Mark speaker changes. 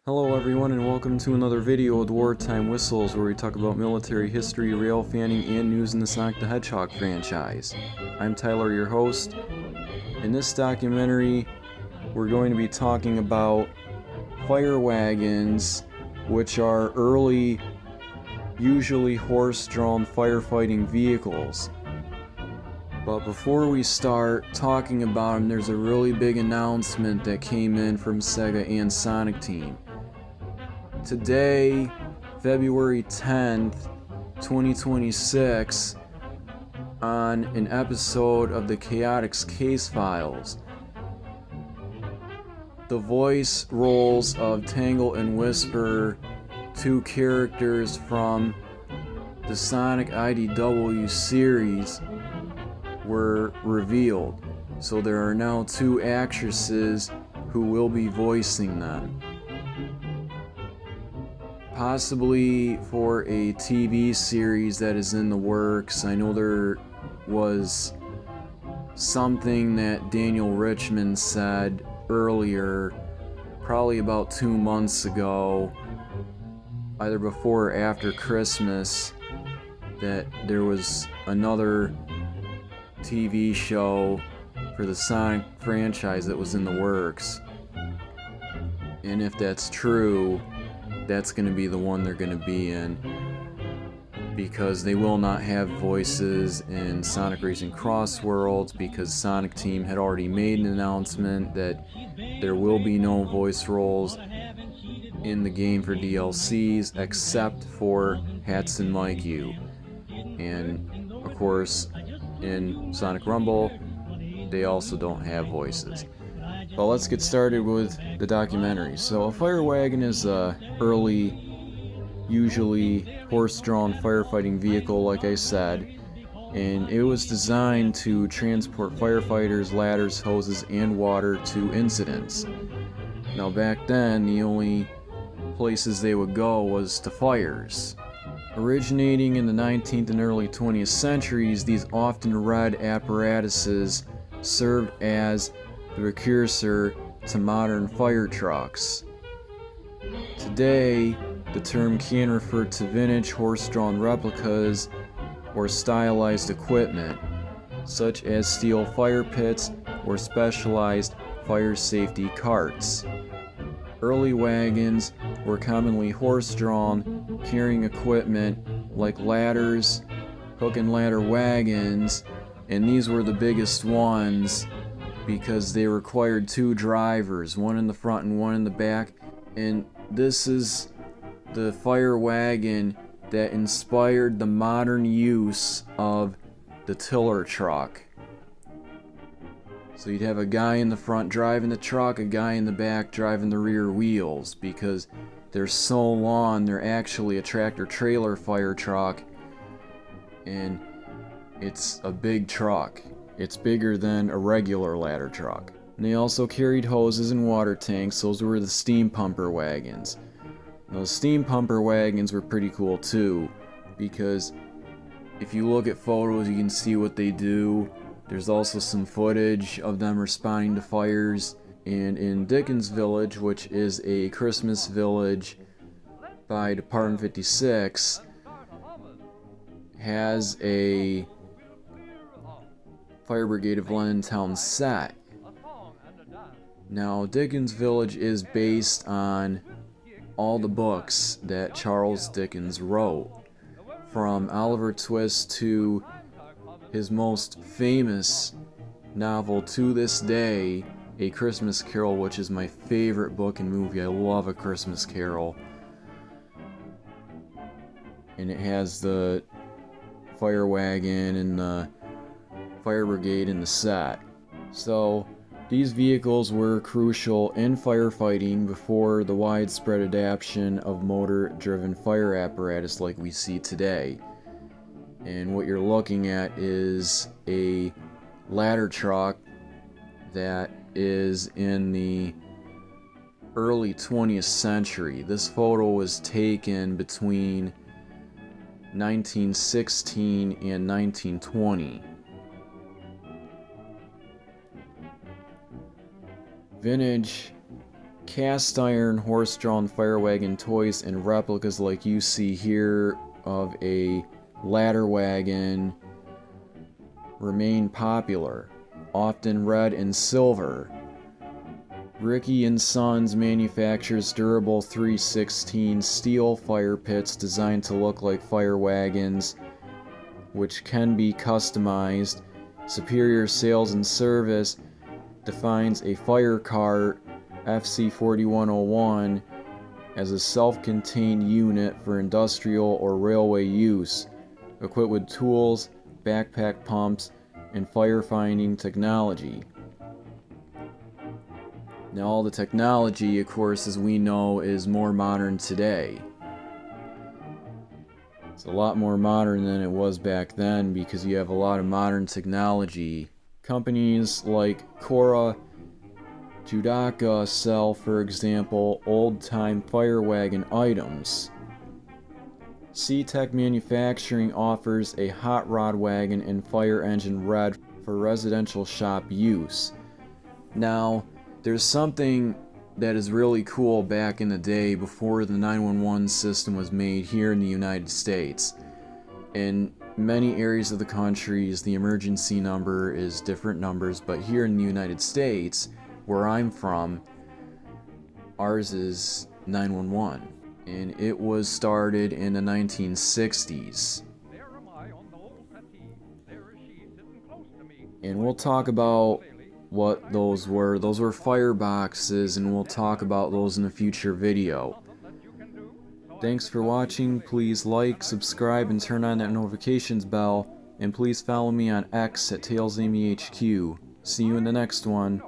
Speaker 1: Hello everyone and welcome to another video of Wartime Whistles, where we talk about military history, rail fanning, and news in the Sonic the Hedgehog franchise. I'm Tyler, your host. In this documentary, we're going to be talking about fire wagons, which are early, usually horse-drawn firefighting vehicles. But before we start talking about them, there's a really big announcement that came in from Sega and Sonic Team. Today, February 10th, 2026, on an episode of the Chaotix Case Files, the voice roles of Tangle and Whisper, two characters from the Sonic IDW series, were revealed. So there are now two actresses who will be voicing them. Possibly for a TV series that is in the works. I know there was something that Daniel Richmond said earlier, probably about 2 months ago, either before or after Christmas, that there was another TV show for the Sonic franchise that was in the works. And if that's true, that's going to be the one they're going to be in, because they will not have voices in Sonic Racing Cross Worlds, because Sonic Team had already made an announcement that there will be no voice roles in the game for DLCs except for Hatsune Miku. And of course, in Sonic Rumble, they also don't have voices. But let's get started with the documentary. So a fire wagon is a early, usually horse-drawn firefighting vehicle, like I said, and it was designed to transport firefighters, ladders, hoses, and water to incidents. Now back then, the only places they would go was to fires. Originating in the 19th and early 20th centuries, these often red apparatuses served as the precursor to modern fire trucks. Today, the term can refer to vintage horse-drawn replicas or stylized equipment, such as steel fire pits or specialized fire safety carts. Early wagons were commonly horse-drawn, carrying equipment like ladders, hook and ladder wagons, and these were the biggest ones because they required two drivers, one in the front and one in the back. And this is the fire wagon that inspired the modern use of the tiller truck. So you'd have a guy in the front driving the truck, a guy in the back driving the rear wheels, because they're so long, they're actually a tractor-trailer fire truck, and it's a big truck. It's bigger than a regular ladder truck. And they also carried hoses and water tanks. Those were the steam pumper wagons. Those steam pumper wagons were pretty cool too, because if you look at photos, you can see what they do. There's also some footage of them responding to fires. And in Dickens Village, which is a Christmas village by Department 56, has a Fire Brigade of London Town set. Now, Dickens Village is based on all the books that Charles Dickens wrote, from Oliver Twist to his most famous novel to this day, A Christmas Carol, which is my favorite book and movie. I love A Christmas Carol. And it has the fire wagon and the fire brigade in the set. So these vehicles were crucial in firefighting before the widespread adoption of motor-driven fire apparatus like we see today. And what you're looking at is a ladder truck that is in the early 20th century. This photo was taken between 1916 and 1920. Vintage cast iron horse-drawn fire wagon toys and replicas like you see here of a ladder wagon remain popular, often red and silver. Ricky & Sons manufactures durable 316 steel fire pits designed to look like fire wagons, which can be customized. Superior sales and service defines a fire cart FC4101 as a self-contained unit for industrial or railway use, equipped with tools, backpack pumps, and firefighting technology. Now, all the technology, of course, as we know, is more modern today. It's a lot more modern than it was back then because you have a lot of modern technology. Companies like Cora Judaca sell, for example, old-time fire wagon items. C-Tech Manufacturing offers a hot rod wagon and fire engine red for residential shop use. Now, there's something that is really cool back in the day before the 911 system was made here in the United States. In many areas of the countries, the emergency number is different numbers, but here in the United States, where I'm from, ours is 911, and it was started in the 1960s. And we'll talk about what those were. Those were fireboxes, and we'll talk about those in a future video. Thanks for watching. Please like, subscribe, and turn on that notifications bell, and please follow me on X at TailsAmyHQ. See you in the next one.